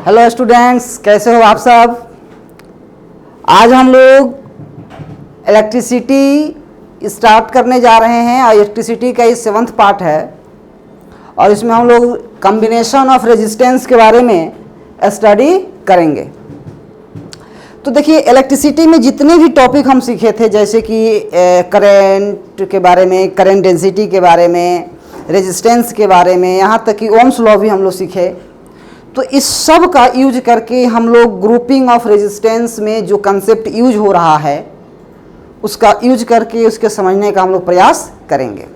Hello students, कैसे हो आप सब। आज हम लोग इलेक्ट्रिसिटी स्टार्ट करने जा रहे हैं और इलेक्ट्रिसिटी का ये 7th पार्ट है और इसमें हम लोग कॉम्बिनेशन ऑफ रेजिस्टेंस के बारे में स्टडी करेंगे। तो देखिए, इलेक्ट्रिसिटी में जितने भी टॉपिक हम सीखे थे, जैसे कि करंट के बारे में, करंट डेंसिटी के बारे में, रेजिस्टेंस के बारे में, यहाँ तक कि ओम्स लॉ भी हम लोग सीखे। तो इस सब का यूज करके हम लोग ग्रुपिंग ऑफ रेजिस्टेंस में जो कंसेप्ट यूज हो रहा है उसका यूज करके उसके समझने का हम लोग प्रयास करेंगे।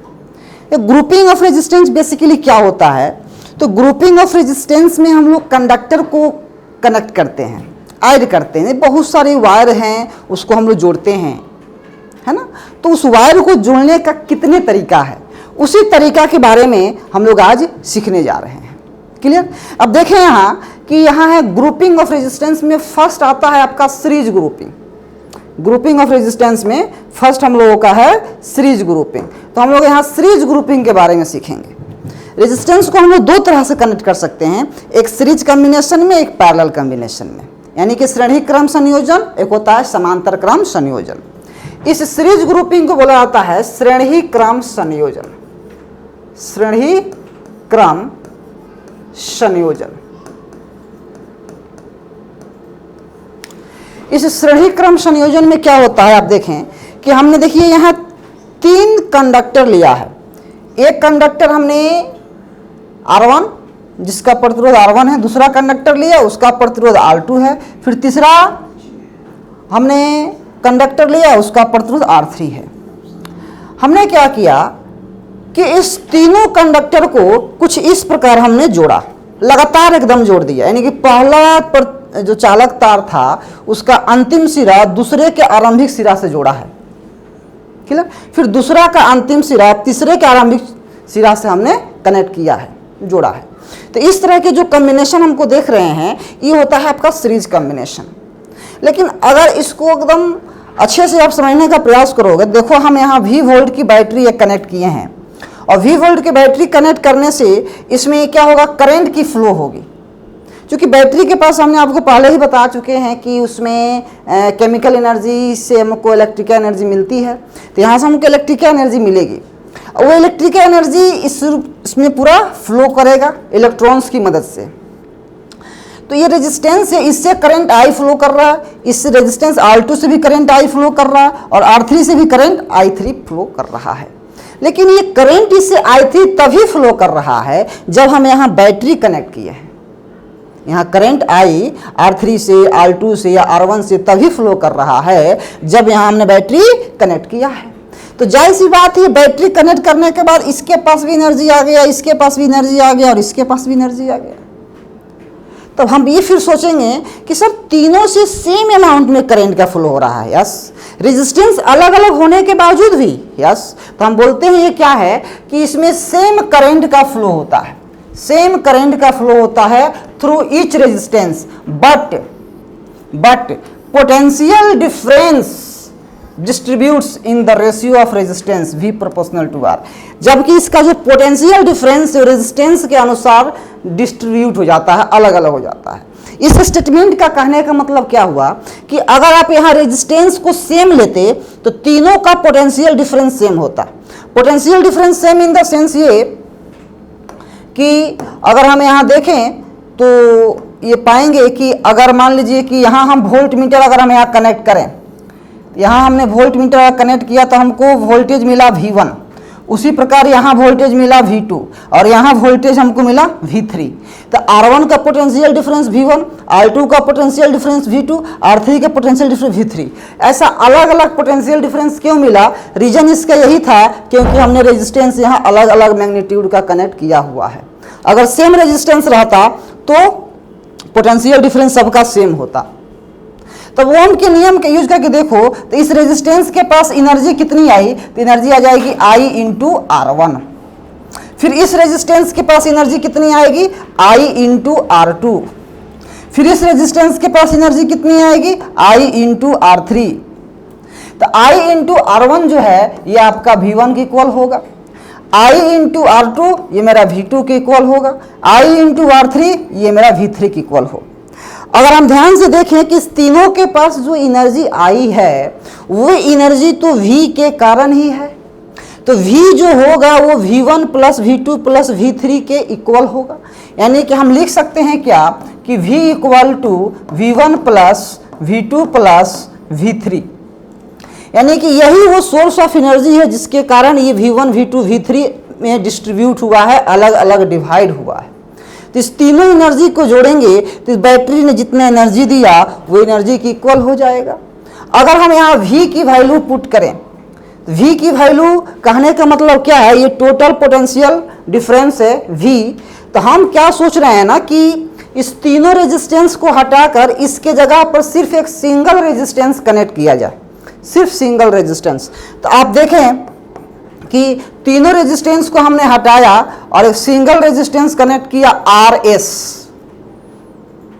ग्रुपिंग ऑफ रेजिस्टेंस बेसिकली क्या होता है? तो ग्रुपिंग ऑफ रेजिस्टेंस में हम लोग कंडक्टर को कनेक्ट करते हैं, ऐड करते हैं। बहुत सारे वायर हैं, उसको हम लोग जोड़ते हैं, है ना। तो उस वायर को जोड़ने का कितने तरीका है, उसी तरीका के बारे में हम लोग आज सीखने जा रहे हैं। क्लियर? अब देखें यहाँ कि यहाँ है ग्रुपिंग ऑफ रेजिस्टेंस में फर्स्ट आता है आपका series grouping. Grouping of resistance में फर्स्ट हम लोगों का है सीरीज ग्रुपिंग। तो हम लोग यहाँ सीरीज ग्रुपिंग के बारे में सीखेंगे। रेजिस्टेंस को हम लोग दो तरह से कनेक्ट कर सकते हैं, एक सीरीज कॉम्बिनेशन में, एक पैरेलल कॉम्बिनेशन में। यानी कि श्रेणी क्रम संयोजन, एक होता है समांतर क्रम संयोजन। इस सीरीज ग्रुपिंग को बोला जाता है श्रेणी क्रम संयोजन। श्रेणी क्रम संयोजन। इस श्रेणी क्रम संयोजन में क्या होता है, आप देखें कि हमने देखिए यहाँ 3 कंडक्टर लिया है। एक कंडक्टर हमने R1 जिसका प्रतिरोध R1 है, दूसरा कंडक्टर लिया उसका प्रतिरोध R2 है, फिर तीसरा हमने कंडक्टर लिया उसका प्रतिरोध R3 है। हमने क्या किया कि इस तीनों कंडक्टर को कुछ इस प्रकार हमने जोड़ा, लगातार एकदम जोड़ दिया। यानी कि पहला जो चालक तार था उसका अंतिम सिरा दूसरे के आरंभिक सिरा से जोड़ा है, क्लियर। फिर दूसरा का अंतिम सिरा तीसरे के आरंभिक सिरा से हमने कनेक्ट किया है, जोड़ा है। तो इस तरह के जो कॉम्बिनेशन हमको देख रहे हैं ये होता है आपका सीरीज कॉम्बिनेशन। लेकिन अगर इसको एकदम अच्छे से आप समझने का प्रयास करोगे, देखो हम यहाँ V वोल्ट की बैटरी एक कनेक्ट किए हैं और V वोल्ट की बैटरी कनेक्ट करने से इसमें क्या होगा, करंट की फ्लो होगी। क्योंकि बैटरी के पास हमने आपको पहले ही बता चुके हैं कि उसमें केमिकल एनर्जी से हमको इलेक्ट्रिकल एनर्जी मिलती है। तो यहाँ से हमको इलेक्ट्रिकल एनर्जी मिलेगी और वो इलेक्ट्रिकल एनर्जी इसमें पूरा फ्लो करेगा इलेक्ट्रॉन्स की मदद से। तो ये रेजिस्टेंस है, इससे करंट I फ्लो कर रहा है, इस रेजिस्टेंस R2 से भी करंट I फ्लो कर रहा है और R3 से भी करंट I3 फ्लो कर रहा है। लेकिन ये करंट इससे I3 तभी फ्लो कर रहा है जब हम यहाँ बैटरी कनेक्ट किए हैं। यहाँ करंट I R3 से, R2 से या R1 से तभी फ्लो कर रहा है जब यहाँ हमने बैटरी कनेक्ट किया है। तो जाहिर सी बात है, बैटरी कनेक्ट करने के बाद इसके पास भी एनर्जी आ गया, इसके पास भी एनर्जी आ गया और इसके पास भी एनर्जी आ गया। तब हम ये फिर सोचेंगे कि सर तीनों से सेम अमाउंट में करंट का फ्लो हो रहा है, यस। रेजिस्टेंस अलग अलग होने के बावजूद भी, यस। तो हम बोलते हैं ये क्या है कि इसमें सेम करंट का फ्लो होता है, सेम करंट का फ्लो होता है through each resistance, but potential difference distributes in the ratio of resistance V proportional to R। जबकि इसका जो पोटेंशियल डिफरेंस रेजिस्टेंस के अनुसार डिस्ट्रीब्यूट हो जाता है, अलग अलग हो जाता है। इस स्टेटमेंट का कहने का मतलब क्या हुआ कि अगर आप यहाँ रेजिस्टेंस को सेम लेते तो तीनों का पोटेंशियल डिफरेंस सेम होता। Potential difference same in the sense ये कि अगर हम यहाँ देखें तो ये पाएंगे कि अगर मान लीजिए कि यहाँ हम वोल्ट मीटर अगर हम यहाँ कनेक्ट करें, यहाँ हमने वोल्ट मीटर कनेक्ट किया तो हमको वोल्टेज मिला V1, उसी प्रकार यहाँ वोल्टेज मिला V2 और यहाँ वोल्टेज हमको मिला V3। तो R1 का पोटेंशियल डिफरेंस V1, R2 का पोटेंशियल डिफरेंस V2, R3 का पोटेंशियल डिफरेंस V3। ऐसा अलग अलग पोटेंशियल डिफरेंस क्यों मिला? रीजन इसका यही था क्योंकि हमने रेजिस्टेंस यहाँ अलग अलग मैग्नीट्यूड का कनेक्ट किया हुआ है। अगर सेम रेजिस्टेंस रहता तो पोटेंशियल डिफरेंस सबका सेम होता। तब ओम के नियम के यूज करके देखो तो इस रेजिस्टेंस के पास एनर्जी कितनी आई, तो एनर्जी आ जाएगी I इंटू R1। फिर इस रेजिस्टेंस के पास एनर्जी कितनी आएगी, I इंटू R2। फिर इस रेजिस्टेंस के पास एनर्जी कितनी आएगी, I इंटू R3। तो I इंटू R1 जो है ये आपका V1 के इक्वल होगा, I इंटू R2 ये मेरा V2 के इक्वल होगा, I इंटू R3 ये मेरा V3 के इक्वल अगर हम ध्यान से देखें कि इस तीनों के पास जो एनर्जी आई है वो एनर्जी तो V के कारण ही है, तो V जो होगा वो V1 plus V2 plus V3 के इक्वल होगा। यानी कि हम लिख सकते हैं क्या कि V equal to V1 plus V2 plus V3, यानी कि यही वो सोर्स ऑफ एनर्जी है जिसके कारण ये V1 V2 V3 में डिस्ट्रीब्यूट हुआ है, अलग अलग डिवाइड हुआ है। तो इस तीनों एनर्जी को जोड़ेंगे तो इस बैटरी ने जितना एनर्जी दिया वो एनर्जी की इक्वल हो जाएगा। अगर हम यहाँ V की वैल्यू पुट करें तो V की वैल्यू कहने का मतलब क्या है, ये टोटल पोटेंशियल डिफरेंस है V। तो हम क्या सोच रहे हैं ना कि इस तीनों रेजिस्टेंस को हटाकर इसके जगह पर सिर्फ एक सिंगल रेजिस्टेंस कनेक्ट किया जाए, सिर्फ सिंगल रेजिस्टेंस। तो आप देखें कि तीनों रेजिस्टेंस को हमने हटाया और एक सिंगल रेजिस्टेंस कनेक्ट किया RS,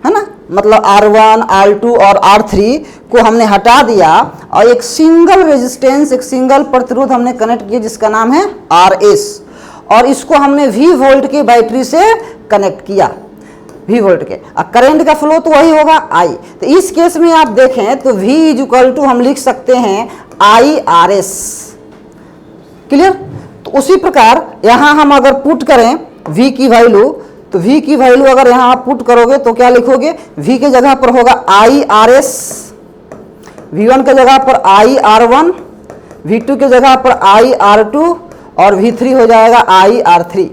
है ना, मतलब R1 R2 और R3 को हमने हटा दिया और एक सिंगल रेजिस्टेंस, एक सिंगल प्रतिरोध हमने कनेक्ट किया जिसका नाम है RS, और इसको हमने V वोल्ट के बैटरी से कनेक्ट किया, V वोल्ट के। और करंट का फ्लो तो वही होगा I। तो इस केस में आप देखें तो V इज इक्वल टू हम लिख सकते हैं IRS। क्लियर? तो उसी प्रकार यहाँ हम अगर पुट करें V की वैल्यू, तो V की वैल्यू अगर यहाँ आप पुट करोगे तो क्या लिखोगे, V के जगह पर होगा IRS, V1 के जगह पर IR1, V2 के जगह पर IR2 और V3 हो जाएगा IR3।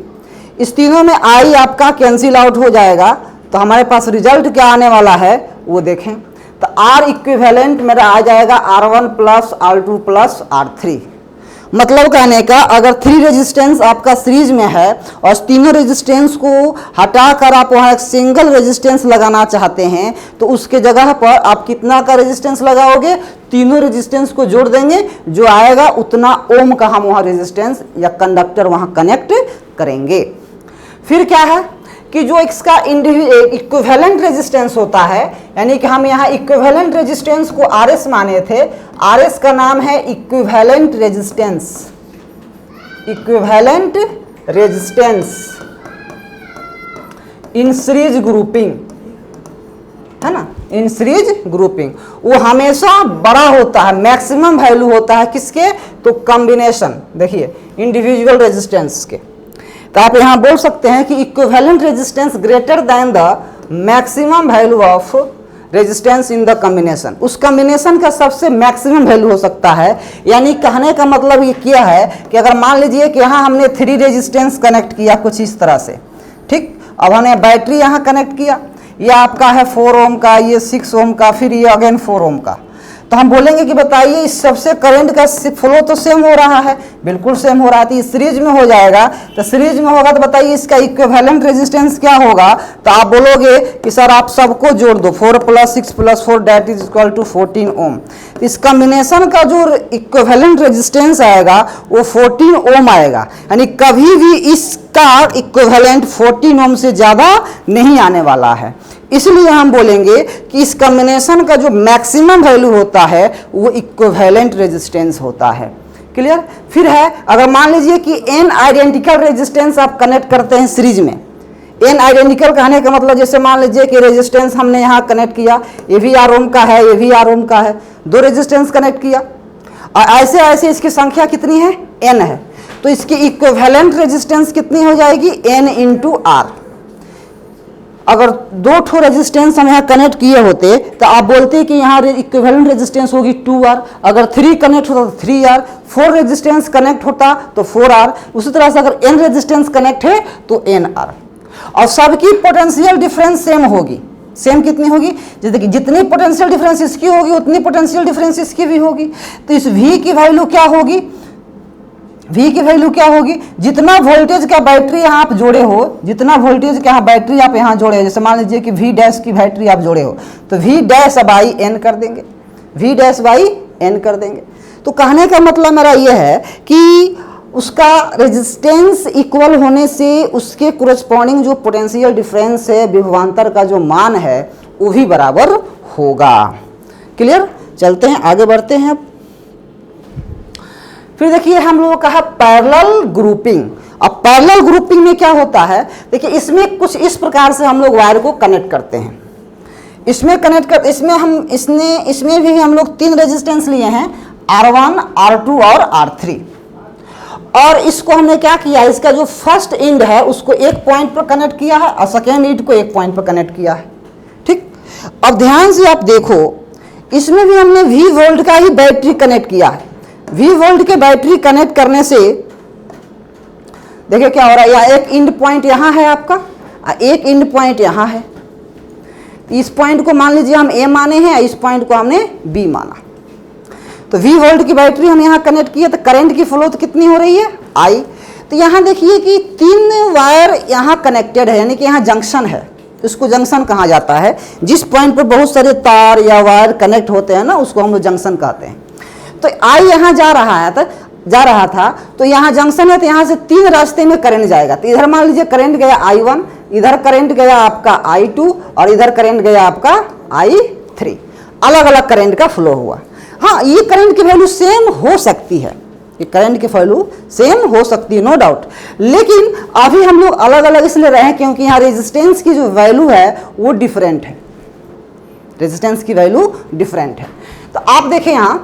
इस तीनों में I आपका कैंसिल आउट हो जाएगा, तो हमारे पास रिजल्ट क्या आने वाला है वो देखें। तो R इक्विवेलेंट मेरा आ जाएगा R1 plus R2 plus R3। मतलब कहने का अगर 3 रेजिस्टेंस आपका सीरीज में है और तीनों रेजिस्टेंस को हटाकर आप वहाँ एक सिंगल रेजिस्टेंस लगाना चाहते हैं तो उसके जगह पर आप कितना का रेजिस्टेंस लगाओगे, तीनों रेजिस्टेंस को जोड़ देंगे, जो आएगा उतना ओम का हम वहाँ रेजिस्टेंस या कंडक्टर वहाँ कनेक्ट करेंगे। फिर क्या है कि जो इसका इक्विवेलेंट रेजिस्टेंस होता है, यानी कि हम यहाँ इक्विवेलेंट रेजिस्टेंस को RS माने थे, RS का नाम है equivalent resistance, equivalent resistance in series grouping, है ना, इन सीरीज ग्रुपिंग। वो हमेशा बड़ा होता है, मैक्सिमम वैल्यू होता है किसके, तो कॉम्बिनेशन, देखिए इंडिविजुअल रेजिस्टेंस के। तो आप यहाँ बोल सकते हैं कि equivalent resistance greater than the maximum value of resistance in the combination. उस कॉम्बिनेशन का सबसे मैक्सिमम वैल्यू हो सकता है। यानी कहने का मतलब ये क्या है कि अगर मान लीजिए कि यहाँ हमने 3 रेजिस्टेंस कनेक्ट किया कुछ इस तरह से, ठीक, अब हमने बैटरी यहाँ कनेक्ट किया, ये आपका है 4 ओम का, ये 6 ओम का, फिर ये अगेन 4 ओम का। तो हम बोलेंगे कि बताइए इस सबसे करंट का फ्लो तो सेम हो रहा है, बिल्कुल सेम हो रहा है, तो इस सीरीज में हो जाएगा। तो सीरीज में होगा तो बताइए इसका इक्विवेलेंट रेजिस्टेंस क्या होगा, तो आप बोलोगे कि सर आप सबको जोड़ दो, 4 + 6 + 4 दैट इज इक्वल टू 14 ओम। तो इस कॉम्बिनेशन का जो इक्विवेलेंट रेजिस्टेंस आएगा वो 14 ओम आएगा, यानी कभी भी इसका इक्विवेलेंट 14 ओम से ज़्यादा नहीं आने वाला है। इसलिए हम बोलेंगे कि इस कॉम्बिनेशन का जो मैक्सिमम वैल्यू होता है वो इक्विवेलेंट रेजिस्टेंस होता है। क्लियर? फिर है अगर मान लीजिए कि n आइडेंटिकल रेजिस्टेंस आप कनेक्ट करते हैं सीरीज में। n आइडेंटिकल कहने का मतलब जैसे मान लीजिए कि रेजिस्टेंस हमने यहाँ कनेक्ट किया, ये भी R ओम का है, ये भी R ओम का है, 2 रेजिस्टेंस कनेक्ट किया और ऐसे ऐसे इसकी संख्या कितनी है, n है, तो इसकी इक्विवेलेंट रेजिस्टेंस कितनी हो जाएगी, n × R। अगर 2 ठो रेजिस्टेंस हम यहाँ कनेक्ट किए होते तो आप बोलते कि यहाँ इक्विवेलेंट रेजिस्टेंस होगी 2R, अगर 3 कनेक्ट होता तो 3R, 4 रेजिस्टेंस कनेक्ट होता तो 4R, उसी तरह से अगर n रेजिस्टेंस कनेक्ट है तो nR। और सबकी पोटेंशियल डिफरेंस सेम होगी। सेम कितनी होगी, जैसे कि जितनी पोटेंशियल डिफरेंस इसकी होगी उतनी पोटेंशियल डिफरेंस इसकी भी होगी। तो इस V की वैल्यू क्या होगी, V की वैल्यू क्या होगी, जितना वोल्टेज का बैटरी यहाँ आप जोड़े हो, जितना वोल्टेज का यहाँ बैटरी आप यहाँ जोड़े हो, जैसे मान लीजिए कि V डैश की बैटरी आप जोड़े हो तो V डैश बाई n कर देंगे, V डैश बाई n कर देंगे। तो कहने का मतलब मेरा ये है कि उसका रेजिस्टेंस इक्वल होने से उसके कोरेस्पॉन्डिंग जो पोटेंशियल डिफरेंस है, विभवांतर का जो मान है वो भी बराबर होगा। क्लियर? चलते हैं आगे बढ़ते हैं। फिर देखिए हम लोगों का है पैरेलल ग्रुपिंग। अब पैरेलल ग्रुपिंग में क्या होता है, देखिए इसमें कुछ इस प्रकार से हम लोग वायर को कनेक्ट करते हैं। इसमें कनेक्ट कर, इसमें भी हम लोग 3 रेजिस्टेंस लिए हैं, R1, R2 और R3। और इसको हमने क्या किया, इसका जो फर्स्ट एंड है उसको एक पॉइंट पर कनेक्ट किया है और सेकेंड एंड को एक पॉइंट पर कनेक्ट किया है। ठीक, अब ध्यान से आप देखो, इसमें भी हमने V वोल्ट का ही बैटरी कनेक्ट किया है। V वोल्ट के बैटरी कनेक्ट करने से देखिए क्या हो रहा है, या एक एंड पॉइंट यहाँ है आपका, एक एंड पॉइंट यहाँ है। इस पॉइंट को मान लीजिए हम A माने हैं, इस पॉइंट को हमने B माना। तो V वोल्ट की बैटरी हम यहाँ कनेक्ट किए, तो करंट की फ्लो तो कितनी हो रही है, I। तो यहाँ देखिए कि 3 वायर यहाँ कनेक्टेड है, यानी कि यहाँ जंक्शन है। इसको जंक्शन कहा जाता है, जिस पॉइंट पर बहुत सारे तार या वायर कनेक्ट होते हैं ना, उसको हम लोग जंक्शन कहते हैं। तो I यहाँ जा रहा था, तो यहाँ जंक्शन है, तो यहाँ से 3 रास्ते में करंट जाएगा। तो इधर मान लीजिए करंट गया I1, इधर करंट गया आपका I2 और इधर करंट गया आपका I3। अलग अलग करंट का फ्लो हुआ। हाँ, ये करंट की वैल्यू सेम हो सकती है, ये करंट की वैल्यू सेम हो सकती है, नो डाउट। लेकिन अभी हम लोग अलग अलग इसलिए रहे हैं क्योंकि यहाँ रेजिस्टेंस की जो वैल्यू है वो डिफरेंट है, रेजिस्टेंस की वैल्यू डिफरेंट है। तो आप देखें यहाँ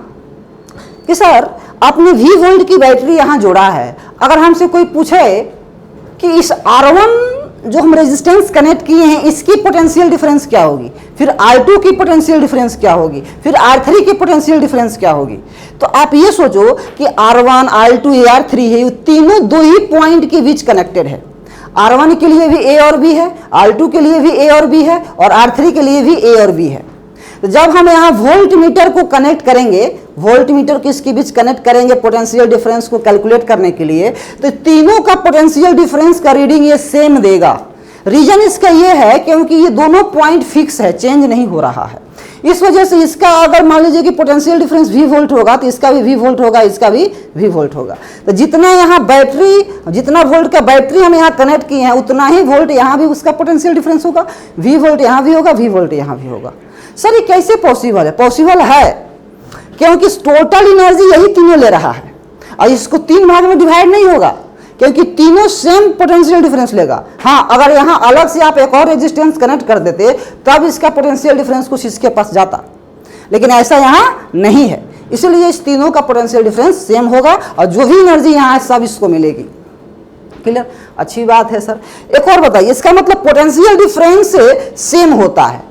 कि सर आपने V वोल्ट की बैटरी यहाँ जोड़ा है, अगर हमसे कोई पूछे कि इस R1 जो हम रेजिस्टेंस कनेक्ट किए हैं इसकी पोटेंशियल डिफरेंस क्या होगी, फिर R2 की पोटेंशियल डिफरेंस क्या होगी, फिर R3 की पोटेंशियल डिफरेंस क्या होगी, तो आप ये सोचो कि R1, R2, R3 है, ये तीनों 2 ही पॉइंट के बीच कनेक्टेड है। R1 के लिए भी A और B है, R2 के लिए भी A और B है और R3 के लिए भी A और B है। तो जब हम यहाँ वोल्ट मीटर को कनेक्ट करेंगे, वोल्ट मीटर को इसके बीच कनेक्ट करेंगे पोटेंशियल डिफरेंस को कैलकुलेट करने के लिए, तो तीनों का पोटेंशियल डिफरेंस का रीडिंग ये सेम देगा। रीजन इसका ये है क्योंकि ये दोनों पॉइंट फिक्स है, चेंज नहीं हो रहा है। इस वजह से इसका अगर मान लीजिए कि पोटेंशियल डिफरेंस V वोल्ट होगा तो इसका भी V वोल्ट होगा, इसका भी V वोल्ट होगा। तो जितना यहाँ बैटरी, जितना वोल्ट का बैटरी हम यहाँ कनेक्ट किए हैं उतना ही वोल्ट यहाँ भी उसका पोटेंशियल डिफरेंस होगा। V वोल्ट यहाँ भी होगा, V वोल्ट यहाँ भी होगा। सर ये कैसे पॉसिबल है? पॉसिबल है क्योंकि टोटल एनर्जी यही तीनों ले रहा है और इसको 3 भाग में डिवाइड नहीं होगा क्योंकि तीनों सेम पोटेंशियल डिफरेंस लेगा। हाँ, अगर यहाँ अलग से आप एक और रेजिस्टेंस कनेक्ट कर देते तब इसका पोटेंशियल डिफरेंस कुछ इसके पास जाता, लेकिन ऐसा यहाँ नहीं है। इसलिए इस तीनों का पोटेंशियल डिफरेंस सेम होगा और जो भी एनर्जी यहाँ है सब इसको मिलेगी। क्लियर? अच्छी बात है सर। एक और बताइए, इसका मतलब पोटेंशियल डिफरेंस सेम होता है।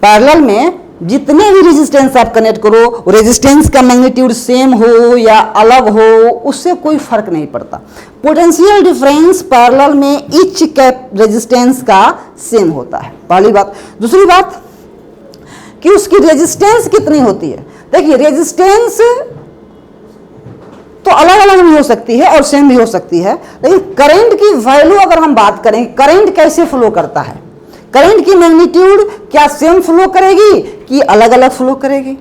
पैरेलल में जितने भी रेजिस्टेंस आप कनेक्ट करो, रेजिस्टेंस का मैग्नीट्यूड सेम हो या अलग हो उससे कोई फर्क नहीं पड़ता। पोटेंशियल डिफरेंस पैरेलल में ईच कैप रेजिस्टेंस का सेम होता है, पहली बात। दूसरी बात कि उसकी रेजिस्टेंस कितनी होती है। देखिए रेजिस्टेंस तो अलग अलग भी हो सकती है और सेम भी हो सकती है, लेकिन करंट की वैल्यू अगर हम बात करें, करंट कैसे फ्लो करता है, करंट की मैग्नीट्यूड क्या सेम फ्लो करेगी कि अलग अलग फ्लो करेगी।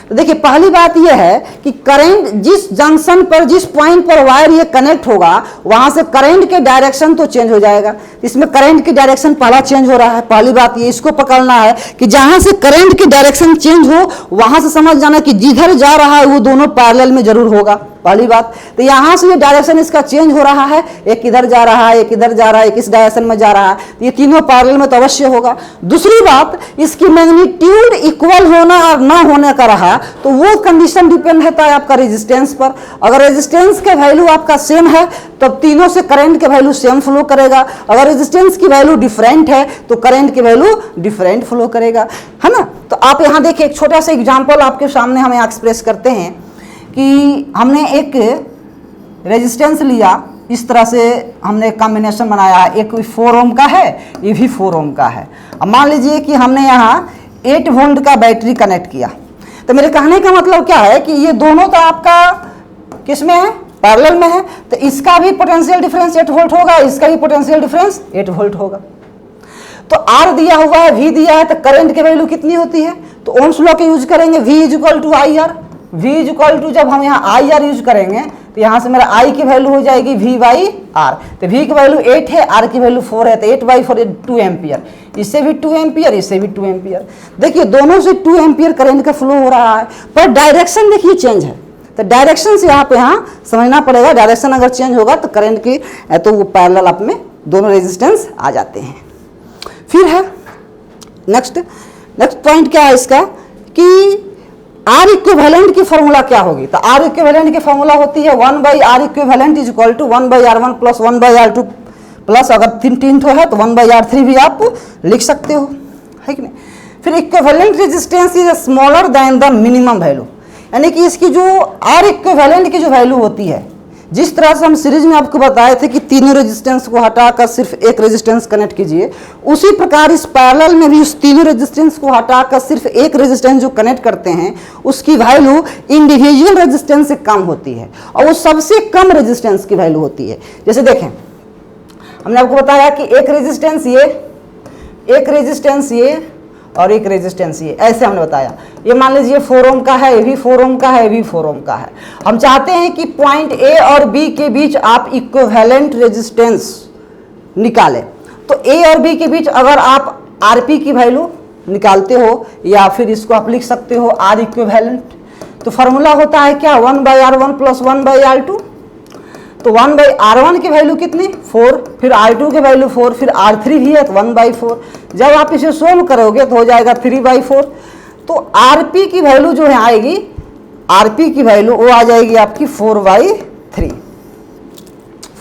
तो देखिए पहली बात यह है कि करंट जिस जंक्शन पर, जिस पॉइंट पर वायर ये कनेक्ट होगा वहां से करंट के डायरेक्शन तो चेंज हो जाएगा। इसमें करंट की डायरेक्शन पहला चेंज हो रहा है। पहली बात ये इसको पकड़ना है कि जहां से करंट की डायरेक्शन चेंज हो वहां से समझ जाना कि जिधर जा रहा है वो दोनों पैरेलल में जरूर होगा, पहली बात। तो यहां से ये डायरेक्शन इसका चेंज हो रहा है, एक इधर जा रहा है, एक इधर जा रहा है, एक इस डायरेक्शन में जा रहा है, तो ये तीनों पैरेलल में तो अवश्य होगा। दूसरी बात, इसकी मैग्नीट्यूड इक्वल होना और ना होने का रहा तो वो कंडीशन डिपेंड रहता है आपका रेजिस्टेंस पर। अगर रेजिस्टेंस का वैल्यू आपका सेम है तब तीनों से करंट के वैल्यू सेम फ्लो करेगा। अगर रेजिस्टेंस की वैल्यू डिफरेंट है तो करंट की वैल्यू डिफरेंट फ्लो करेगा, है ना। तो आप यहां देखिए एक छोटा सा एग्जांपल आपके सामने हम एक्सप्रेस करते हैं कि हमने एक रेजिस्टेंस लिया, इस तरह से हमने कॉम्बिनेशन बनाया, एक 4 ओम का है, ये भी 4 ओम का है। अब मान लीजिए कि हमने यहाँ 8 वोल्ट का बैटरी कनेक्ट किया। तो मेरे कहने का मतलब क्या है कि ये दोनों तो आपका किस में है, पैरेलल में है, तो इसका भी पोटेंशियल डिफरेंस 8 वोल्ट होगा, इसका भी पोटेंशियल डिफरेंस 8 वोल्ट होगा। तो R दिया हुआ है, V दिया है, तो करंट की वैल्यू कितनी होती है, तो ओम्स लॉ के यूज करेंगे, V equal to I R. V equal to जब हम यहाँ आई आर यूज करेंगे तो यहाँ से मेरा I की वैल्यू हो जाएगी V बाई आर। तो V की वैल्यू 8 है, R की वैल्यू 4 है, तो 8 बाई 4 2 एम्पियर। इससे भी 2 एम्पियर, इससे भी 2 एम्पियर। देखिए दोनों से 2 एम्पियर करंट का फ्लो हो रहा है, पर डायरेक्शन देखिए चेंज है। तो डायरेक्शन से आप यहाँ समझना पड़ेगा, डायरेक्शन अगर चेंज होगा तो करंट की तो वो पैरेलल आप में दोनों रेजिस्टेंस आ जाते हैं। फिर है नेक्स्ट नेक्स्ट पॉइंट क्या है इसका कि आर इक्विवेलेंट की फॉर्मूला क्या होगी। तो आर इक्विवेलेंट की फॉर्मूला होती है 1/r equivalent is equal to 1/r1 plus 1/r2 plus अगर तीन ठो है तो 1/r3 भी आप लिख सकते हो, है कि नहीं। फिर equivalent resistance is smaller than the minimum value, यानी कि इसकी जो आर इक्विवेलेंट की जो वैल्यू होती है, जिस तरह से हम सीरीज में आपको बताए थे कि तीनों रेजिस्टेंस को हटाकर सिर्फ एक रेजिस्टेंस कनेक्ट कीजिए, उसी प्रकार इस पैरेलल में भी उस तीनों रेजिस्टेंस को हटाकर सिर्फ एक रेजिस्टेंस जो कनेक्ट करते हैं उसकी वैल्यू इंडिविजुअल रेजिस्टेंस से कम होती है और वो सबसे कम रेजिस्टेंस की वैल्यू होती है। जैसे देखें, हमने आपको बताया कि एक रेजिस्टेंस ये, एक रेजिस्टेंस ये और एक रेजिस्टेंस ये, ऐसे हमने बताया। ये मान लीजिए 4 ओम का है, ये भी 4 ओम का है, ये भी 4 ओम का है। हम चाहते हैं कि पॉइंट ए और बी के बीच आप इक्विवेलेंट रेजिस्टेंस निकालें। तो ए और बी के बीच अगर आप आरपी की वैल्यू निकालते हो या फिर इसको आप लिख सकते हो आर इक्विवेलेंट, तो फॉर्मूला होता है क्या 1/r1 प्लस 1/r2। तो 1/r1 की वैल्यू कितनी 4, फिर r2 की वैल्यू 4, फिर r3 भी है तो 1/4। जब आप इसे सोल्व करोगे तो हो जाएगा 3/4। तो rp की वैल्यू जो है आएगी, rp की वैल्यू वो आ जाएगी आपकी 4/3,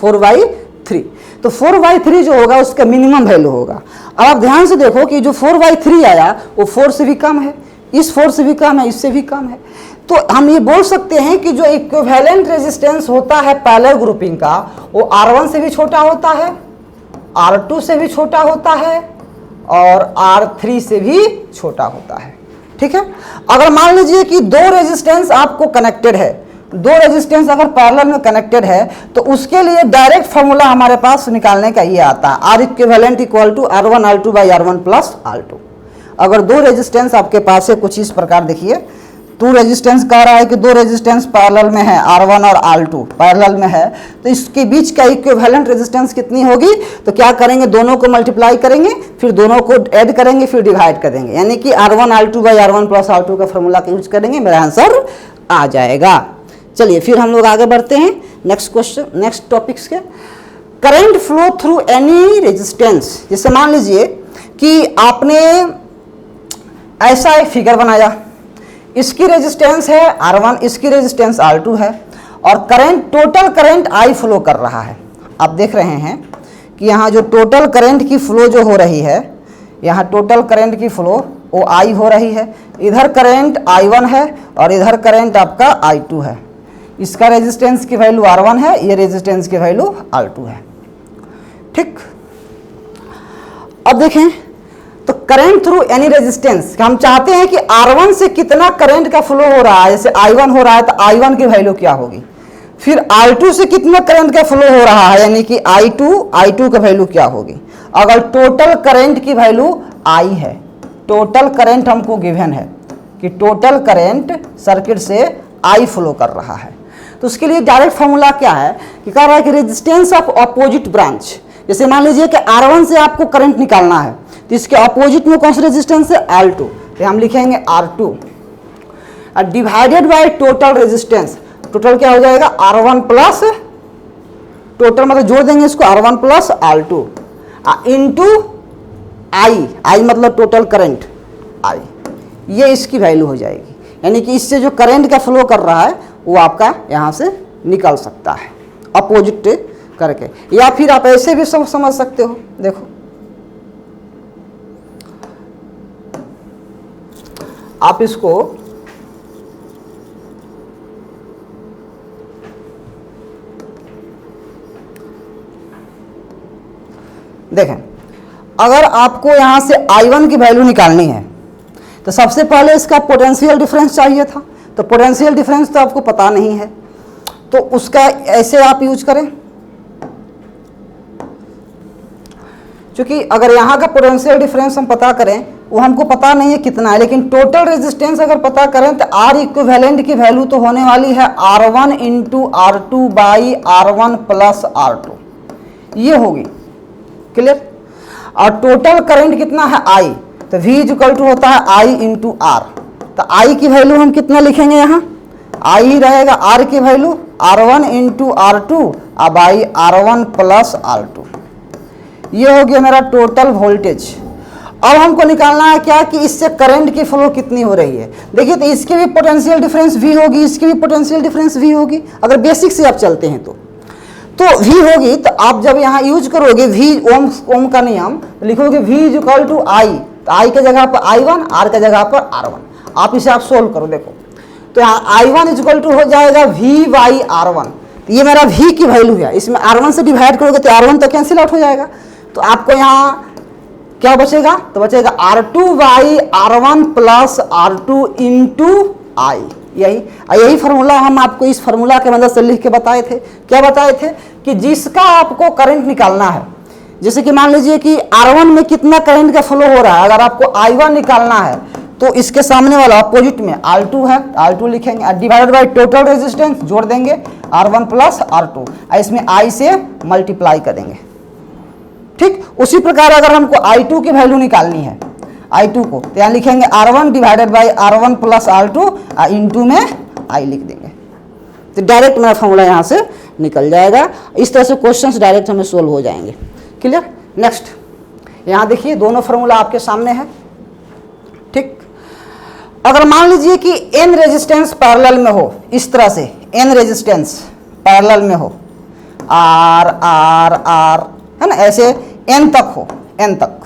4/3। तो 4/3 जो होगा उसका मिनिमम वैल्यू होगा। अब आप ध्यान से देखो कि जो 4/3 आया वो 4 से भी कम है, इस 4 से भी कम है, इससे भी कम है। तो हम ये बोल सकते हैं कि जो इक्विवेलेंट रेजिस्टेंस होता है पैरेलल ग्रुपिंग का वो R1 से भी छोटा होता है, R2 से भी छोटा होता है और R3 से भी छोटा होता है, ठीक है। अगर मान लीजिए कि दो रेजिस्टेंस आपको कनेक्टेड है, दो रेजिस्टेंस अगर पैरेलल में कनेक्टेड है तो उसके लिए डायरेक्ट फॉर्मूला हमारे पास निकालने का ये आता है R equivalent equal to R1 R2/R1 plus R2। अगर दो रेजिस्टेंस आपके पास है कुछ इस प्रकार, देखिए 2 रेजिस्टेंस कह रहा है कि दो रेजिस्टेंस पैरेलल में है, R1 और R2 पैरेलल में है, तो इसके बीच का इक्विवेलेंट रेजिस्टेंस कितनी होगी। तो क्या करेंगे, दोनों को मल्टीप्लाई करेंगे, फिर दोनों को ऐड करेंगे, फिर डिवाइड कर देंगे, यानी कि R1 R2/R1 प्लस R2 का फॉर्मूला का यूज करेंगे, मेरा आंसर आ जाएगा। चलिए फिर हम लोग आगे बढ़ते हैं नेक्स्ट क्वेश्चन, नेक्स्ट टॉपिक्स के। Current flow through any resistance, जैसे मान लीजिए कि आपने ऐसा एक फिगर बनाया, इसकी रेजिस्टेंस है R1, इसकी रेजिस्टेंस R2 है और current, total current I flow कर रहा है। आप देख रहे हैं कि यहाँ जो टोटल करंट की फ्लो जो हो रही है, यहाँ टोटल करंट की फ्लो वो I हो रही है, इधर करंट I1 है और इधर करंट आपका I2 है। इसका रेजिस्टेंस की वैल्यू R1 है, ये रेजिस्टेंस की वैल्यू R2 है, ठीक। अब देखें तो करंट थ्रू एनी रेजिस्टेंस, हम चाहते हैं कि R1 से कितना करंट का फ्लो हो रहा है, जैसे I1 हो रहा है तो I1 की वैल्यू क्या होगी, फिर R2 से कितना करंट का फ्लो हो रहा है यानी कि I2 का वैल्यू क्या होगी। अगर टोटल करंट की वैल्यू I है, टोटल करंट हमको गिवन है कि टोटल करंट सर्किट से I फ्लो कर रहा है, तो उसके लिए डायरेक्ट फॉर्मूला क्या है कि कह रहा है कि रेजिस्टेंस ऑफ अपोजिट ब्रांच। जैसे मान लीजिए कि R1 से आपको करंट निकालना है तो इसके अपोजिट में कौन सा रेजिस्टेंस है R2, तो हम लिखेंगे R2 divided by total resistance. Total क्या हो जाएगा R1 प्लस, टोटल मतलब जोड़ देंगे इसको R1 plus R2 into I मतलब टोटल करंट I, ये इसकी वैल्यू हो जाएगी। यानी कि इससे जो करंट का फ्लो कर रहा है वो आपका यहाँ से निकल सकता है अपोजिट करके, या फिर आप ऐसे भी समझ सकते हो। देखो आप इसको देखें, अगर आपको यहां से I1 की वैल्यू निकालनी है तो सबसे पहले इसका पोटेंशियल डिफरेंस चाहिए था, तो पोटेंशियल डिफरेंस तो आपको पता नहीं है, तो उसका ऐसे आप यूज करें, क्योंकि अगर यहाँ का पोटेंशियल डिफरेंस हम पता करें वो हमको पता नहीं है कितना है, लेकिन टोटल रेजिस्टेंस अगर पता करें तो R इक्विवेलेंट की वैल्यू तो होने वाली है R1 into R2 by R1 plus R2, ये होगी, क्लियर। और टोटल करंट कितना है I, तो V इक्वल टू होता है I इंटू R, तो I की वैल्यू हम कितना लिखेंगे, यहाँ I ही रहेगा, R की value R1 into R2 by R1 plus R2, ये हो गया मेरा टोटल वोल्टेज। अब हमको निकालना है क्या कि इससे करंट की फ्लो कितनी हो रही है। देखिए तो इसकी भी पोटेंशियल डिफरेंस V होगी, इसकी भी पोटेंशियल डिफरेंस V होगी, अगर बेसिक से आप चलते हैं तो V होगी। तो आप जब यहाँ यूज करोगे V ओम का नियम, लिखोगे V is equal to I, तो I के जगह पर I1, R के जगह पर R1। आप इसे आप सोल्व करो, देखो तो यहाँ I1 इज इक्वल टू हो जाएगा V बाई R1। तो ये मेरा V की वैल्यू है, इसमें R1 से डिवाइड करोगे तो R1 तो कैंसिल आउट हो जाएगा। तो आपको यहाँ क्या बचेगा, तो बचेगा R2 by R1 plus R2 into I। यही फार्मूला हम आपको इस फार्मूला के मदद से लिख के बताए थे। क्या बताए थे कि जिसका आपको करंट निकालना है, जैसे कि मान लीजिए कि R1 में कितना करंट का फ्लो हो रहा है, अगर आपको I1 निकालना है तो इसके सामने वाला अपोजिट में R2 है, R2 लिखेंगे, डिवाइडेड बाय टोटल रेजिस्टेंस जोड़ देंगे R1 प्लस R2, इसमें I से मल्टीप्लाई करेंगे। ठीक उसी प्रकार अगर हमको I2 की वैल्यू निकालनी है, I2 को, तो यहाँ लिखेंगे R1 divided by R1 plus R2 into में I लिख देंगे, तो डायरेक्ट मेरा फॉर्मूला यहाँ से निकल जाएगा। इस तरह से क्वेश्चंस डायरेक्ट हमें सोल्व हो जाएंगे। क्लियर। नेक्स्ट यहाँ देखिए दोनों फार्मूला आपके सामने है। ठीक, अगर मान लीजिए कि n रेजिस्टेंस पैरेलल में हो, इस तरह से n रेजिस्टेंस पैरेलल में हो, R R R है ना, ऐसे n तक हो, n तक,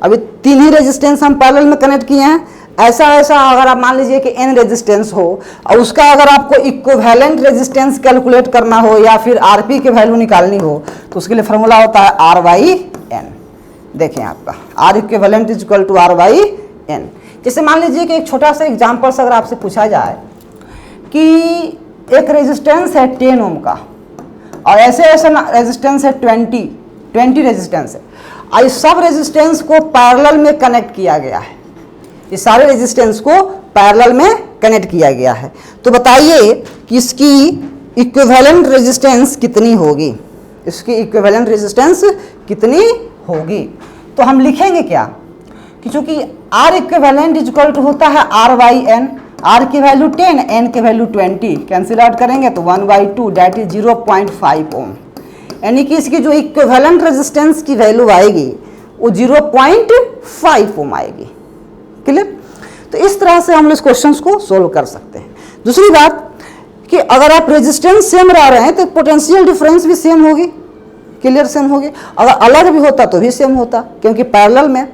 अभी तीन ही रेजिस्टेंस हम पैरेलल में कनेक्ट किए हैं। ऐसा अगर आप मान लीजिए कि n रेजिस्टेंस हो और उसका अगर आपको इक्विवेलेंट रेजिस्टेंस कैलकुलेट करना हो या फिर Rp की वैल्यू निकालनी हो, तो उसके लिए फॉर्मूला होता है R बाई n। देखें आपका R equivalent is equal to R by n। जैसे मान लीजिए कि एक छोटा सा एग्जाम्पल से अगर आपसे पूछा जाए कि एक रेजिस्टेंस है 10 ओम का और ऐसे रेजिस्टेंस है 20 रेजिस्टेंस है, और इस सब रेजिस्टेंस को पैरेलल में कनेक्ट किया गया है, इस सारे रेजिस्टेंस को पैरेलल में कनेक्ट किया गया है, तो बताइए कि इसकी इक्विवेलेंट रेजिस्टेंस कितनी होगी, इसकी इक्विवेलेंट रेजिस्टेंस कितनी होगी। तो हम लिखेंगे क्या कि चूंकि R equivalent is equal to होता है R बाई n, R की वैल्यू 10, n की वैल्यू 20, कैंसिल आउट करेंगे तो 1/2 दैट इज 0.5 ओम, यानी कि इसकी जो इक्विवेलेंट रेजिस्टेंस की वैल्यू आएगी वो 0.5 ओम आएगी। क्लियर। तो इस तरह से हम इस क्वेश्चंस को सोल्व कर सकते हैं। दूसरी बात कि अगर आप रेजिस्टेंस सेम रह रहे हैं तो पोटेंशियल डिफरेंस भी सेम होगी। क्लियर, सेम होगी। अगर अलग भी होता तो भी सेम होता, क्योंकि पैरेलल में।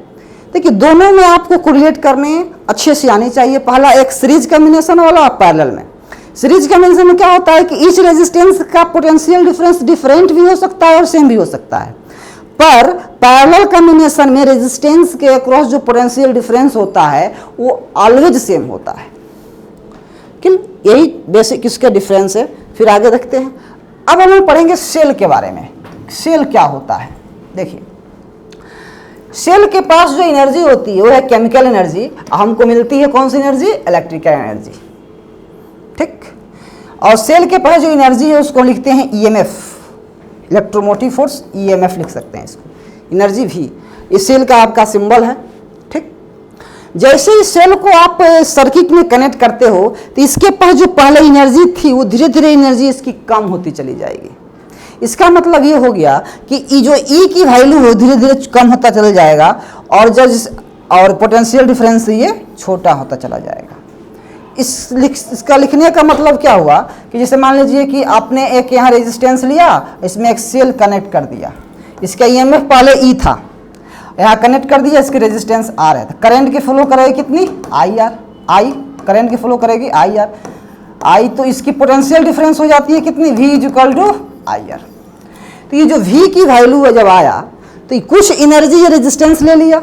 देखिए दोनों में आपको कोरिलेट करने अच्छे से आनी चाहिए। पहला एक सीरीज कॉम्बिनेशन वाला और पैरेलल में। सीरीज कॉम्बिनेशन में क्या होता है कि ईच रेजिस्टेंस का पोटेंशियल डिफरेंस डिफरेंट भी हो सकता है और सेम भी हो सकता है, पर पैरेलल कॉम्बिनेशन में रेजिस्टेंस के अक्रॉस जो पोटेंशियल डिफरेंस होता है वो ऑलवेज सेम होता है। यही बेसिक इसका डिफरेंस है। फिर आगे देखते हैं। अब हम पढ़ेंगे सेल के बारे में। सेल क्या होता है। देखिए सेल के पास जो एनर्जी होती है वो है केमिकल एनर्जी। हमको मिलती है कौन सी एनर्जी, इलेक्ट्रिकल एनर्जी। ठीक, और सेल के पास जो एनर्जी है उसको लिखते हैं ईएमएफ, इलेक्ट्रोमोटिव फोर्स, ईएमएफ लिख सकते हैं इसको। एनर्जी भी इस सेल का आपका सिंबल है। ठीक, जैसे इस सेल को आप सर्किट में कनेक्ट करते हो तो इसके पास जो पहले एनर्जी थी वो धीरे धीरे एनर्जी इसकी कम होती चली जाएगी। इसका मतलब ये हो गया कि जो ई की वैल्यू है धीरे धीरे कम होता चला जाएगा और पोटेंशियल डिफरेंस ये छोटा होता चला जाएगा। इसका लिखने का मतलब क्या हुआ कि जैसे मान लीजिए कि आपने एक यहाँ रेजिस्टेंस लिया, इसमें एक सेल कनेक्ट कर दिया, इसका ईएमएफ पहले ई था, यहाँ कनेक्ट कर दिया, इसकी रेजिस्टेंस आर है, तो करंट की फ्लो करेगी कितनी, आई आर। आई करंट की फ्लो करेगी आई आर। आई तो इसकी पोटेंशियल डिफरेंस हो जाती है कितनी, V is equal to I R. तो ये जो V की वैल्यू है जब आया तो कुछ एनर्जी ये रेजिस्टेंस ले लिया,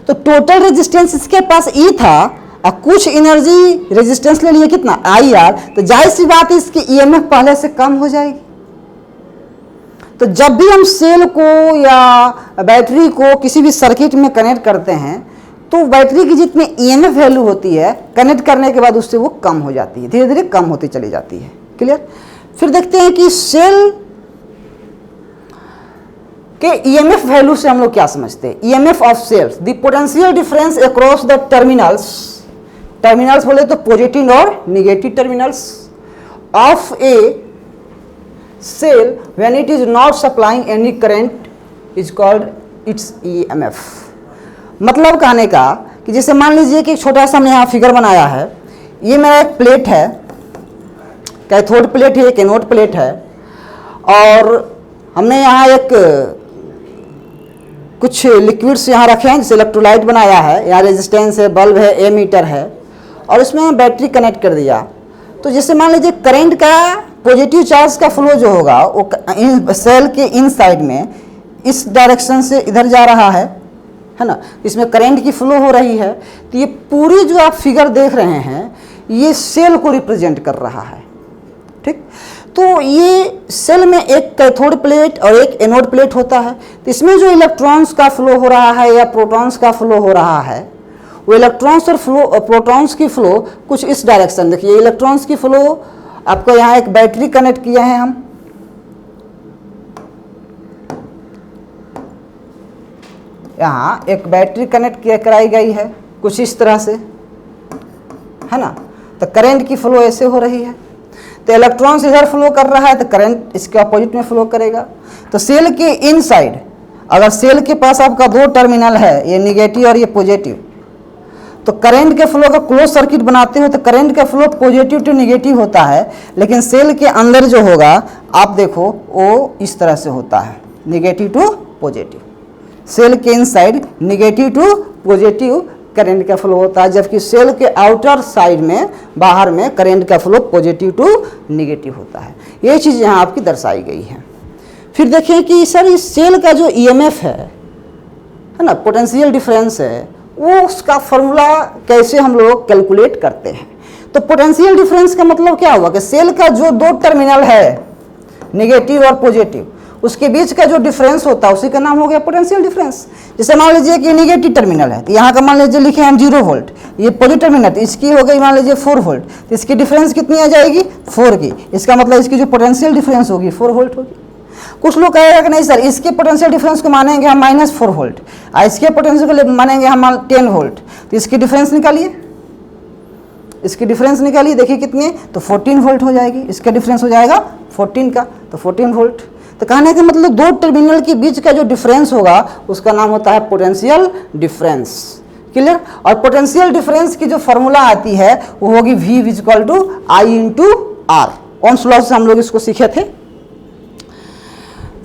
तो टोटल रेजिस्टेंस इसके पास E था और कुछ एनर्जी रेजिस्टेंस ले लिया कितना, IR, तो जाहिर सी बात है इसकी EMF पहले से कम हो जाएगी। तो जब भी हम सेल को या बैटरी को किसी भी सर्किट में कनेक्ट करते हैं तो बैटरी की जितनी EMF वैल्यू होती है कनेक्ट करने के बाद उससे वो कम हो जाती है, धीरे धीरे कम होती चली जाती है। क्लियर। फिर देखते हैं कि सेल के ईएमएफ वैल्यू से हम लोग क्या समझते हैं। EMF of cells, the potential difference across the terminals, terminals बोले तो पॉजिटिव और negative terminals of a cell when it is not supplying any current is called its EMF. मतलब कहने का कि जैसे मान लीजिए कि छोटा सा हमने यहाँ फिगर बनाया है, ये मेरा एक प्लेट है, कैथोड प्लेट है, एक एनोड प्लेट है, और हमने यहाँ एक कुछ लिक्विड्स यहाँ रखे हैं, जैसे इलेक्ट्रोलाइट बनाया है, यहाँ रेजिस्टेंस है, बल्ब है, एमीटर है, और इसमें बैटरी कनेक्ट कर दिया। तो जैसे मान लीजिए करंट का पॉजिटिव चार्ज का फ्लो जो होगा वो सेल के इन साइड में इस डायरेक्शन से इधर जा रहा है ना, इसमें करंट की फ्लो हो रही है। तो ये पूरी जो आप फिगर देख रहे हैं ये सेल को रिप्रेजेंट कर रहा है, ठीक। तो ये सेल में एक कैथोड प्लेट और एक एनोड प्लेट होता है। तो इसमें जो इलेक्ट्रॉन्स का फ्लो हो रहा है या प्रोटॉन्स का फ्लो हो रहा है, वो इलेक्ट्रॉन्स और प्रोटॉन्स की फ्लो कुछ इस डायरेक्शन, देखिए इलेक्ट्रॉन्स की फ्लो आपको यहाँ एक बैटरी कनेक्ट किया है हम, यहाँ एक बैटरी कनेक्ट कराई गई है कुछ इस तरह से, है ना। तो करंट की फ्लो ऐसे हो रही है, तो इलेक्ट्रॉन्स इधर फ्लो कर रहा है तो करंट इसके अपोजिट में फ्लो करेगा। तो सेल के इनसाइड अगर सेल के पास आपका दो टर्मिनल है, ये निगेटिव और ये पॉजिटिव, तो करंट के फ्लो का क्लोज सर्किट बनाते हो तो करंट का फ्लो पॉजिटिव टू निगेटिव होता है, लेकिन सेल के अंदर जो होगा आप देखो वो इस तरह से होता है, निगेटिव टू पॉजिटिव। सेल के inside negative to positive current का फ्लो होता है, जबकि सेल के आउटर साइड में बाहर में करंट का फ्लो पॉजिटिव टू निगेटिव होता है। ये चीज़ यहाँ आपकी दर्शाई गई है। फिर देखें कि सर इस सेल का जो ईएमएफ है ना, पोटेंशियल डिफरेंस है, वो उसका फॉर्मूला कैसे हम लोग कैलकुलेट करते हैं। तो पोटेंशियल डिफरेंस का मतलब क्या हुआ कि सेल का जो दो टर्मिनल है निगेटिव और पॉजिटिव, उसके बीच का जो डिफरेंस होता है उसी का नाम हो गया पोटेंशियल डिफरेंस। जैसे मान लीजिए कि निगेटिव टर्मिनल है तो यहाँ का मान लीजिए लिखे हम 0 वोल्ट, ये पॉजिटिव टर्मिनल तो इसकी हो गई मान लीजिए 4 वोल्ट, तो इसकी डिफरेंस कितनी आ जाएगी 4 की। इसका मतलब इसकी जो पोटेंशियल डिफरेंस होगी 4 वोल्ट होगी। कुछ लोग कहेगा कि नहीं सर इसके पोटेंशियल डिफरेंस को मानेंगे हम -4 वोल्ट और इसके पोटेंशियल को मानेंगे हम 10 वोल्ट, तो इसकी डिफरेंस निकालिए, इसकी डिफरेंस निकालिए, देखिए कितनी है, तो 14 वोल्ट हो जाएगी। इसका डिफरेंस हो जाएगा 14 का, तो 14 वोल्ट। तो कहने का मतलब दो टर्मिनल के बीच का जो डिफरेंस होगा उसका नाम होता है पोटेंशियल डिफरेंस। क्लियर। और पोटेंशियल डिफरेंस की जो फॉर्मूला आती है वो होगी V = I × R। Ohm's law से हम लोग इसको सीखे थे।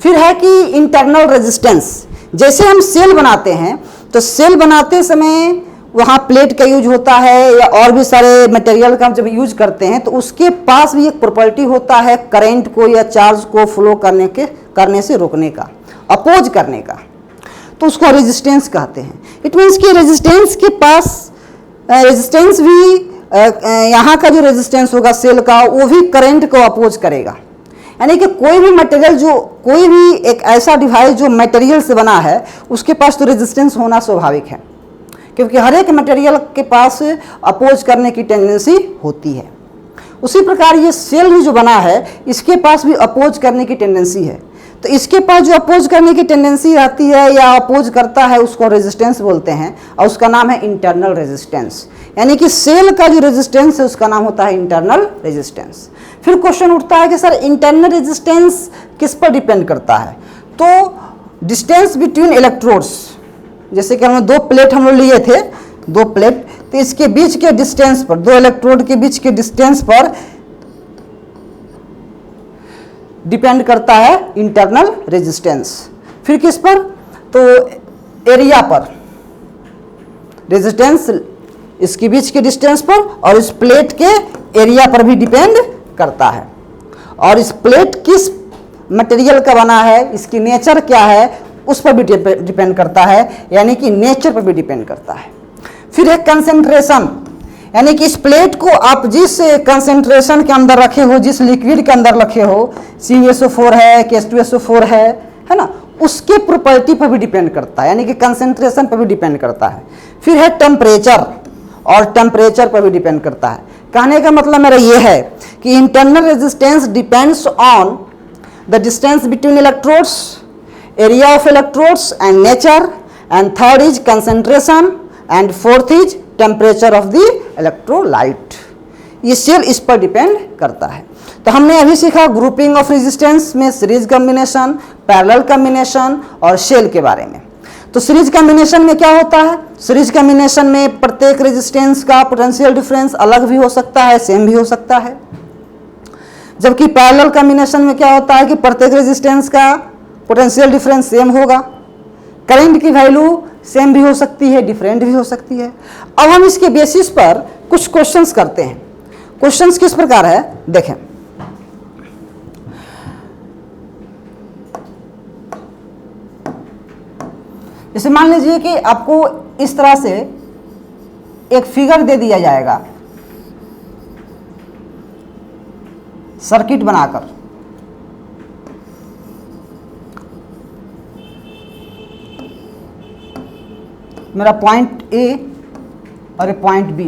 फिर है कि इंटरनल रेजिस्टेंस। जैसे हम सेल बनाते हैं तो सेल बनाते समय वहाँ प्लेट का यूज होता है या और भी सारे मटेरियल का हम जब यूज करते हैं तो उसके पास भी एक प्रॉपर्टी होता है करंट को या चार्ज को फ्लो करने से रोकने का, अपोज करने का, तो उसको रेजिस्टेंस कहते हैं। इट मीन्स कि रेजिस्टेंस के पास रेजिस्टेंस भी यहाँ का जो रेजिस्टेंस होगा सेल का वो भी करंट को अपोज करेगा। यानी कि कोई भी मटेरियल कोई भी एक ऐसा डिवाइस जो मटेरियल से बना है उसके पास तो रेजिस्टेंस होना स्वाभाविक है, क्योंकि हर एक मटेरियल के पास अपोज करने की टेंडेंसी होती है। उसी प्रकार ये सेल भी जो बना है इसके पास भी अपोज करने की टेंडेंसी है। तो इसके पास जो अपोज करने की टेंडेंसी रहती है या अपोज करता है उसको रेजिस्टेंस बोलते हैं और उसका नाम है इंटरनल रेजिस्टेंस। यानी कि सेल का जो रेजिस्टेंस है उसका नाम होता है इंटरनल रेजिस्टेंस। फिर क्वेश्चन उठता है कि सर इंटरनल रेजिस्टेंस किस पर डिपेंड करता है। तो डिस्टेंस बिटवीन इलेक्ट्रोड्स, जैसे कि हमने दो प्लेट हम लोग लिए थे, दो प्लेट, तो इसके बीच के डिस्टेंस पर, दो इलेक्ट्रोड के बीच के डिस्टेंस पर डिपेंड करता है इंटरनल रेजिस्टेंस। फिर किस पर, तो एरिया पर, रेजिस्टेंस इसके बीच के डिस्टेंस पर और इस प्लेट के एरिया पर भी डिपेंड करता है। और इस प्लेट किस मटेरियल का बना है, इसकी नेचर क्या है, उस पर भी डिपेंड करता है, यानी कि नेचर पर भी डिपेंड करता है। फिर एक कंसेंट्रेशन, यानी कि इस प्लेट को आप जिस कंसेंट्रेशन के अंदर रखे हो, जिस लिक्विड के अंदर रखे हो, CuSO4 है, H2SO4 है ना, उसके प्रॉपर्टी पर भी डिपेंड करता है, यानी कि कंसेंट्रेशन पर भी डिपेंड करता है। फिर है टेम्परेचर, और टेम्परेचर पर भी डिपेंड करता है। कहने का मतलब मेरा ये है कि internal resistance depends on the distance between electrodes, area of electrodes and nature, and third is concentration, and fourth is temperature of the electrolyte। ये सेल इस पर डिपेंड करता है। तो हमने अभी सीखा ग्रुपिंग ऑफ रेजिस्टेंस में सीरीज कॉम्बिनेशन, पैरेलल कॉम्बिनेशन और सेल के बारे में। तो सीरीज कॉम्बिनेशन में क्या होता है, सीरीज कॉम्बिनेशन में प्रत्येक रेजिस्टेंस का पोटेंशियल डिफरेंस अलग भी हो सकता है, सेम भी हो सकता है। जबकि पैरेलल कॉम्बिनेशन में क्या होता है कि प्रत्येक रेजिस्टेंस का पोटेंशियल डिफरेंस सेम होगा, करंट की वैल्यू सेम भी हो सकती है, डिफरेंट भी हो सकती है। अब हम इसके बेसिस पर कुछ क्वेश्चंस करते हैं। क्वेश्चंस किस प्रकार है देखें। जैसे मान लीजिए कि आपको इस तरह से एक फिगर दे दिया जाएगा सर्किट बनाकर, मेरा पॉइंट ए और पॉइंट बी,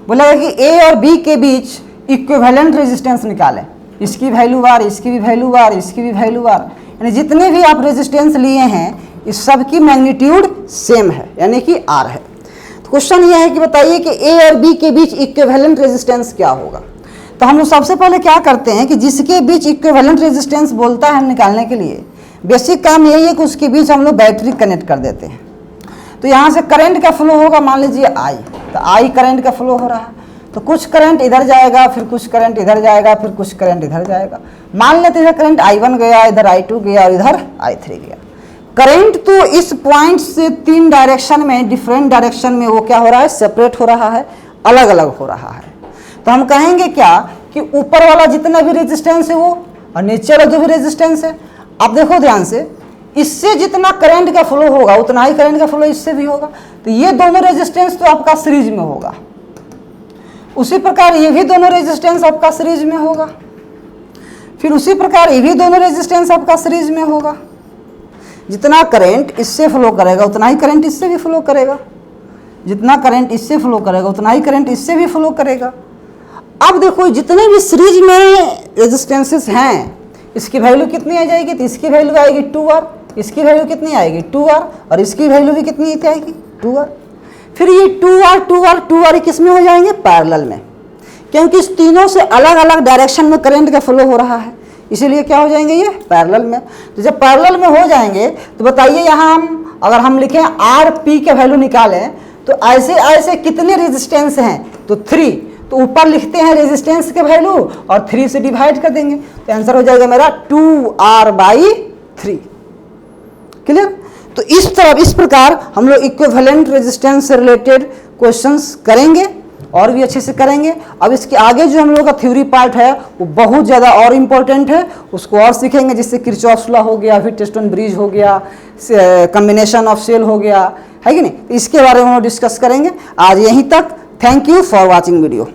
बोलेगा कि ए और बी के बीच इक्विवेलेंट रेजिस्टेंस निकालें, इसकी वैल्यू आर, इसकी भी वैल्यू आर, इसकी भी वैल्यू आर, यानी जितने भी आप रेजिस्टेंस लिए हैं इस सब की मैग्नीट्यूड सेम है, यानी कि आर है। तो क्वेश्चन ये है कि बताइए कि ए और बी के बीच इक्विवेलेंट रेजिस्टेंस क्या होगा। तो हम लोग सबसे पहले क्या करते हैं कि जिसके बीच इक्विवेलेंट रेजिस्टेंस बोलता है निकालने के लिए बेसिक काम यही है कि उसके बीच हम लोग बैटरी कनेक्ट कर देते हैं। तो यहाँ से करंट का फ्लो होगा, मान लीजिए आई, तो आई करंट का फ्लो हो रहा है, तो कुछ करंट इधर जाएगा, फिर कुछ करंट इधर जाएगा, फिर कुछ करंट इधर जाएगा। मान लेते हैं करंट I1 गया, इधर I2 गया और इधर I3 गया। करंट तो इस पॉइंट से 3 डायरेक्शन में, डिफरेंट डायरेक्शन में वो क्या हो रहा है, सेपरेट हो रहा है, अलग अलग हो रहा है। तो हम कहेंगे क्या कि ऊपर वाला जितना भी रेजिस्टेंस है वो और नीचे वाला जो भी रेजिस्टेंस है, आप देखो ध्यान से, इससे जितना करंट का फ्लो होगा उतना ही करंट का फ्लो इससे भी होगा। तो ये दोनों रेजिस्टेंस तो आपका सीरीज में होगा, उसी प्रकार ये भी दोनों रेजिस्टेंस आपका सीरीज में होगा, फिर उसी प्रकार ये भी दोनों रेजिस्टेंस आपका सीरीज में होगा। जितना करंट इससे फ्लो करेगा उतना ही करंट इससे भी फ्लो करेगा, जितना करंट इससे फ्लो करेगा उतना ही करंट इससे भी फ्लो करेगा। अब देखो जितने भी सीरीज में रेजिस्टेंसेस हैं इसकी वैल्यू कितनी आ जाएगी, तो इसकी वैल्यू आएगी 2R, इसकी वैल्यू कितनी आएगी 2R, और इसकी वैल्यू भी कितनी आएगी 2R। फिर ये 2R किस में हो जाएंगे, पैरेलल में, क्योंकि इस तीनों से अलग अलग डायरेक्शन में करंट का फ्लो हो रहा है, इसीलिए क्या हो जाएंगे ये पैरेलल में। तो जब पैरेलल में हो जाएंगे तो बताइए यहाँ हम अगर हम लिखें RP के वैल्यू निकालें तो ऐसे ऐसे कितने रेजिस्टेंस हैं, तो 3, तो ऊपर लिखते हैं रेजिस्टेंस के वैल्यू और 3 से डिवाइड कर देंगे, तो आंसर हो जाएगा मेरा 2R/3। क्लियर। तो इस प्रकार हम लोग इक्विवेलेंट रेजिस्टेंस से रिलेटेड क्वेश्चंस करेंगे और भी अच्छे से करेंगे। अब इसके आगे जो हम लोग का थ्योरी पार्ट है वो बहुत ज़्यादा और इम्पोर्टेंट है, उसको और सीखेंगे, जिससे किरचॉफ्स लॉ हो गया, व्हिटस्टोन ब्रिज हो गया, कॉम्बिनेशन ऑफ सेल हो गया, है कि नहीं। तो इसके बारे में हम डिस्कस करेंगे। आज यहीं तक। Thank you for watching video.